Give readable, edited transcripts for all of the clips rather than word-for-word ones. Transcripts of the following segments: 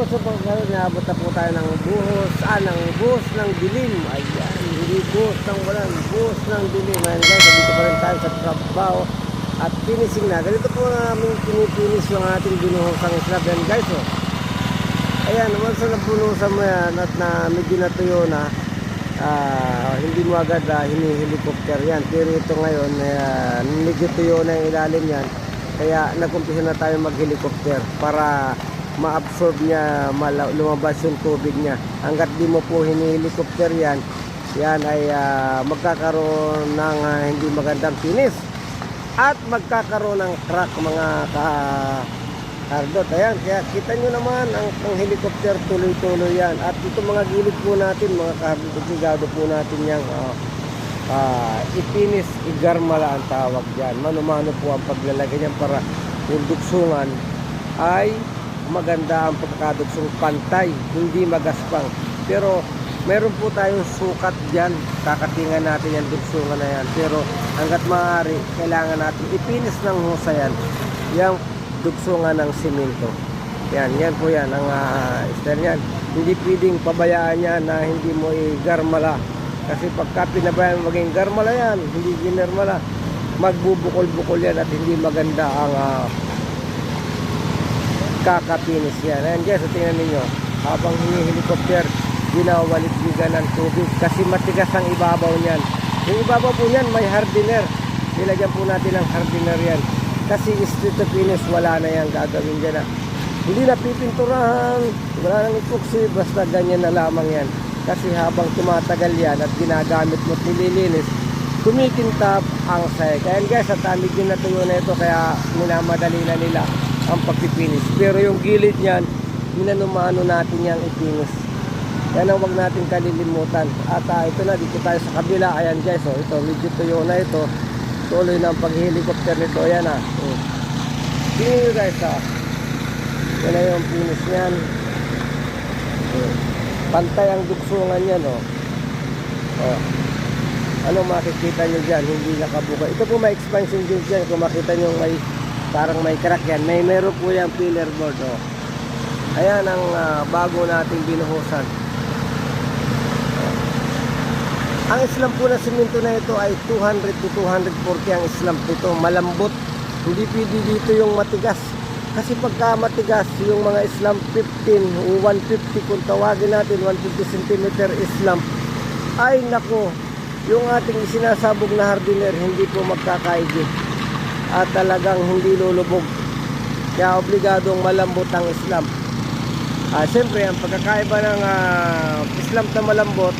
guys, so pagkaroon, naabot na po tayo ng buhos ng dilim. Ayan, hindi buhos ng walang, buhos ng dilim. Ayan guys, dito pa rin tayo sa trabaho at finishing na. Ganito po namin pinipinis yung ating binuhosang slab. Ayan guys, oh. Ayan, naman sa napunusan mo yan at na medyo natuyo na, hindi mo agad hini-helicopter yan. Pero ito ngayon, medyo tuyo na yung ilalim yan. Kaya nag-umpisa na tayo mag-helicopter para ma-absorb niya, lumabas yung tubig niya. Hanggat di mo po hini-helicopter yan, yan ay magkakaroon ng hindi magandang finish. At magkakaroon ng crack mga ka-hardot. Ayan, kaya kita nyo naman ang helicopter tuloy-tuloy yan. At ito mga gilid po natin, mga ka-hardot, obligado po natin yan. Ipinis, igarmala ang tawag dyan. Mano-mano po ang paglalagay niyan para yung duksungan ay maganda ang pagkakaduksong, pantay, hindi magaspang. Pero meron po tayong sukat dyan, kakatingan natin yung duksungan na yan. Pero hanggat maaari, kailangan natin ipinis ng husayan yung duksungan ng simento. Yan po yan ang style yan. Hindi pwedeng pabayaan yan na hindi mo igarmala. Kasi pagka pinabayaan maging garmala yan, hindi ginermala, magbubukol-bukol yan at hindi maganda ang kakapinis yan. Ayan guys, so tingnan ninyo, habang hini-helicopter, ginawalit-bigan ng tubig kasi matigas ang ibabaw niyan. Yung ibabaw po niyan may hardener. Nilagyan po natin ng hardener yan. Kasi straight to finish, wala na yan gagawin dyan. Hindi na pipinturahan, wala nang epoxy, basta ganyan na lamang yan. Kasi habang tumatagal yan at ginagamit mo at nililinis, kumikintab ang sayag. Kaya guys, at medyo natuyo na ito, kaya minamadali na nila ang pagpipinis. Pero yung gilid niyan, minanumano natin yang ipinis. Yan ang huwag natin kalilimutan. At ito na, dito tayo sa kabila. Ayan guys, oh, ito, medyo tuyo na ito. Tuloy na ang pag-helicopter nito. Ayan tingnan nyo guys, yan na yung finish niyan. Pantay ang duksungan yan, oh. Ano makikita nyo dyan, hindi nakabuka. Ito po may expansion din dyan. Kung makita nyo may parang may crack yan, meron po yung pillar board, oh. Ayan ang bago nating binuhusan. Ang islam po na simento na ito ay 200 to 240 ang islam ito, malambot. Hindi pwede dito yung matigas. Kasi pagka matigas, yung mga islam 15 o 150 kung tawagin natin, 150 cm islam, ay nako, yung ating sinasabog na hardener hindi po magkakaigit at talagang hindi lulubog. Kaya obligadong malambot ang islam. Siyempre, ang pagkakaiba ng islam na malambot,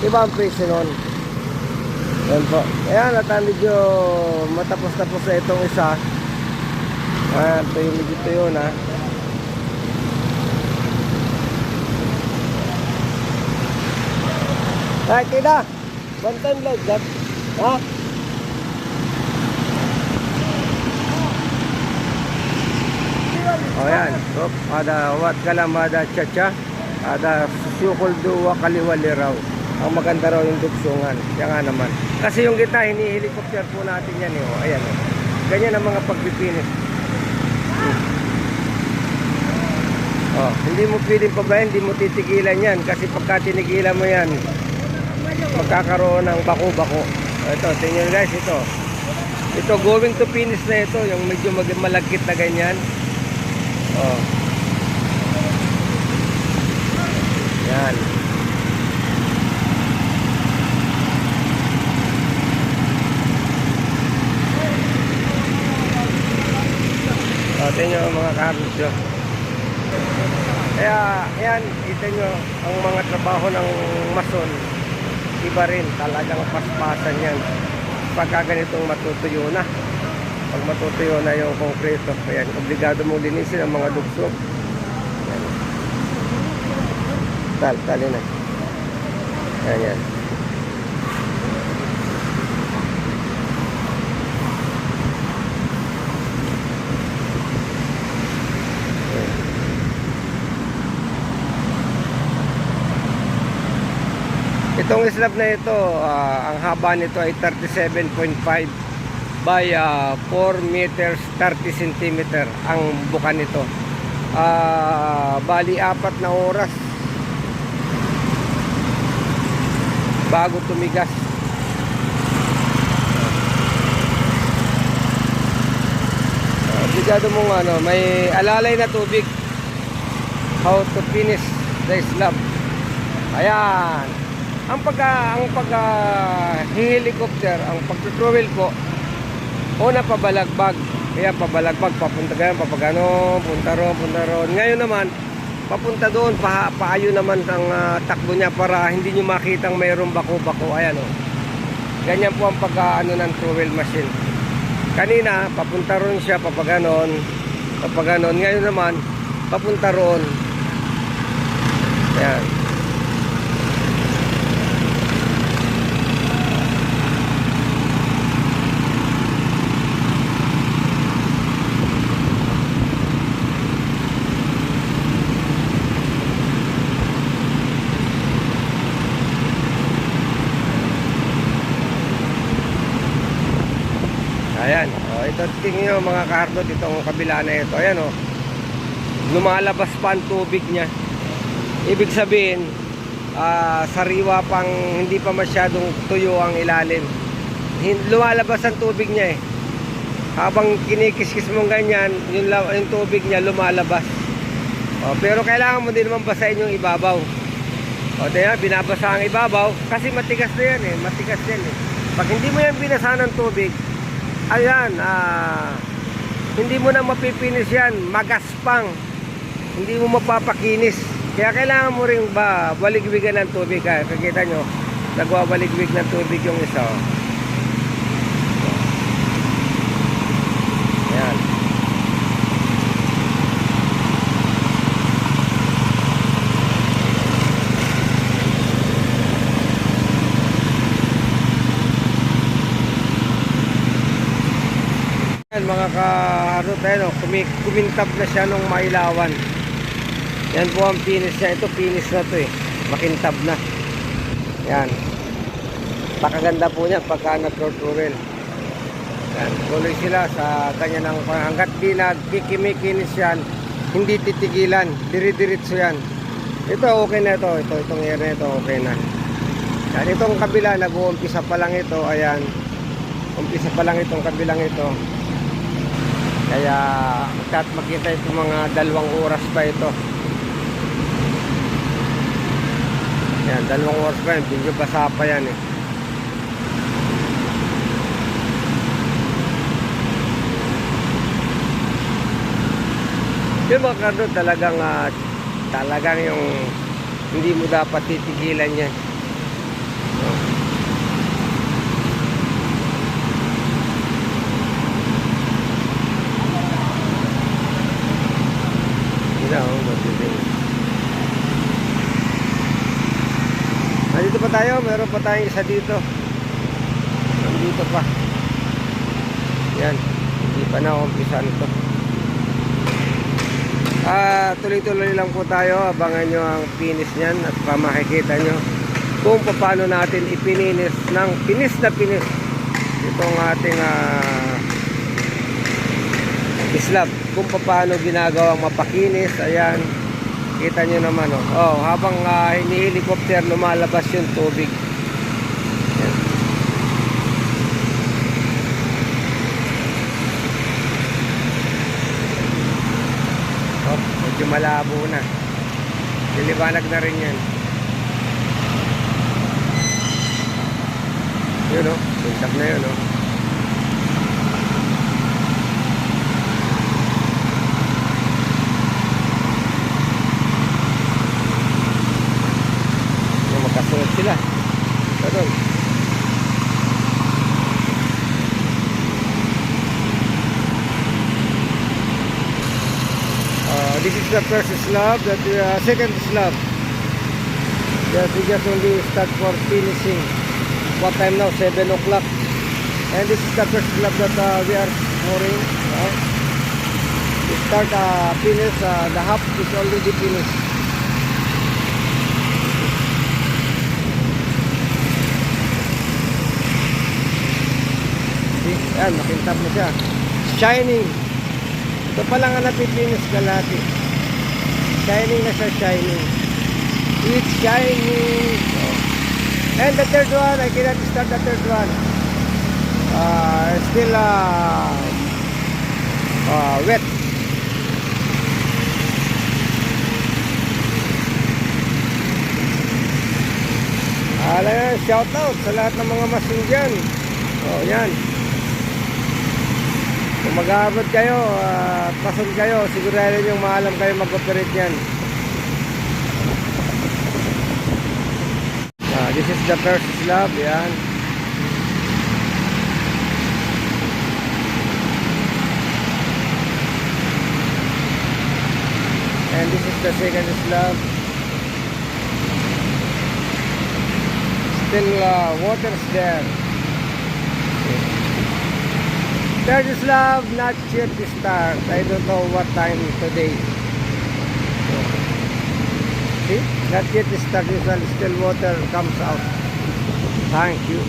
iba ang presyo nun. Yan po. Ayan, at medyo matapos-tapos na itong isa. Ito yung medyo tuyo na. Ay, kida! One time like that. Ha? O yan. So, ada wat kalamada chacha. Ada susyukol duwa kaliwaliraw. Ang maganda raw yung duksungan. Yan nga naman. Kasi yung gitna, hini-helicopter po natin yan. Ayan. Ganyan ang mga pagpipinis. Hindi mo pwedeng pabayan, hindi mo titigilan yan. Kasi pagka tinigilan mo yan, magkakaroon ng bako-bako. Ito, tingnan guys, ito. Ito, going to finish na ito. Yung medyo malagkit na ganyan. Yan. Tingnan nyo mga kabis nyo. Kaya yan, kita nyo ang mga trabaho ng mason, iba rin, talagang paspasan yan pagka ganitong matutuyo na. Pag matutuyo na yung konkreto, ayan, obligado mong linisin ang mga dugsog. Tali na. Ayan. Itong slab na ito, ang haba nito ay 37.5 by 4 meters 30 cm ang buka nito. bali 4 na oras bago tumigas. Obligado mong may alalay na tubig. How to finish the slab. Ayan. Ang helicopter, ang pagtutrowel ko, una pabalagbag. Kaya pabalagbag, papunta ganyan, papagano, punta ron. Ngayon naman, papunta doon, paayo naman ang takbo niya para hindi nyo makitang mayroong bako-bako. Ayan o. Ganyan po ang pag-ano ng trowel machine. Kanina, papunta ron siya, papaganon. Ngayon naman, papunta roon. Ayan. Ayan, ito tingin nyo mga kahardot, itong kabila na ito. Ayan lumalabas pa ang tubig niya. Ibig sabihin, sariwa pang, hindi pa masyadong tuyo ang ilalim. Lumalabas ang tubig niya Habang kinikis-kis mong ganyan, yung tubig niya lumalabas. Pero kailangan mo din naman basahin yung ibabaw. Diyan, binabasa ang ibabaw kasi matigas na yan matigas yan Pag hindi mo yan binasa ng tubig, ayan, hindi mo na mapipinis yan, magaspang, hindi mo mapapakinis. Kaya kailangan mo rin baligwigan ng tubig. Kakita nyo, nagwabaligwig ng tubig yung isa. Ayan. Mga kaharot, kumintab na siya nung mailawan. Yan po ang finish niya. Ito finish na to makintab na. Yan, pakaganda po niya pagka nag-trowel. Yan, tuloy sila sa ganyan ng hanggat di nagkikimikinis yan, hindi titigilan, diri-diritso yan. Ito okay na itong area na ito okay na. Yan, itong kabila nag-uumpisa pa lang ito. Ayan, umpisa pa lang itong kabilang ito. Kaya makita ito mga 2 oras pa ito. Yan, 2 oras pa yan. Medyo basa pa yan Yung mga kardo talagang yung hindi mo dapat titigilan yan. Nandito pa tayo, meron pa tayong isa dito. Nandito pa. Yan, hindi pa na-umpisan ito. Tuloy-tuloy lang po tayo. Abangan nyo ang finish niyan at makikita nyo kung paano natin ipininis ng pinis na pinis itong ating slab. Kung paano ginagawang mapakinis. Ayan, kita nyo naman habang hini-helicopter lumalabas yung tubig. Ayan. Medyo malabo na, liliwanag na rin yan. Yun pintab na yun magkasunod sila. Ganun. This is the first slab, second slab. We just only start for finishing. What time now? 7 o'clock. And this is the first slab that we are pouring. We start finish. The half is already finished. Yan, makintab na siya. Shining. Ito pa lang ang napipinis kalahati. Shining na siya, shining. It's shining. And the third one, I cannot start the third one. Still wet. Shout out sa lahat ng mga machine dyan. Yan. Kung mag-aabot kayo at pasun kayo, sigurado yung maalam kayo mag-operate yan. This is the first slab. Yan. And this is the second slab. Still water's there. Third slab, not yet to start. I don't know what time today. See? Not yet to start. Still water comes out. Thank you.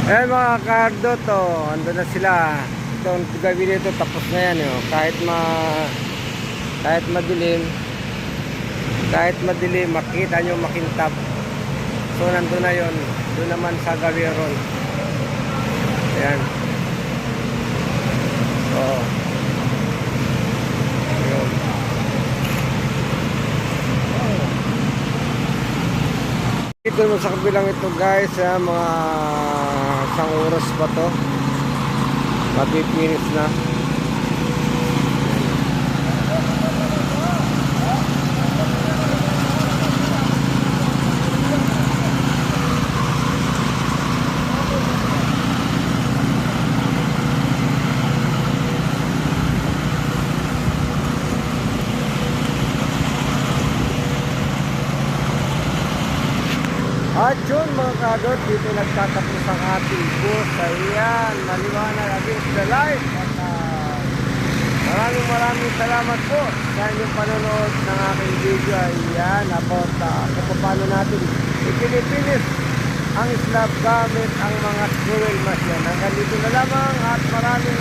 Eh mga kardo to, ando na sila. Itong gawin nito tapos na yan. Kahit madilim, makita nyo makintab. So nandun na yun. Doon naman sa Gawiron. Ayan. So yun. Ito mo sa kabilang ito guys, mga isang oras pa to. Mapipinis na. At yun mga kadot, dito nagtatapos ang ating bus. Ayan, maliwanag against the light. At maraming salamat po sa inyong panonood ng aking video. Ayan, about kung paano natin ipinipinis ang slab gamit ang mga squirrel machine. Hanggang dito na lamang at maraming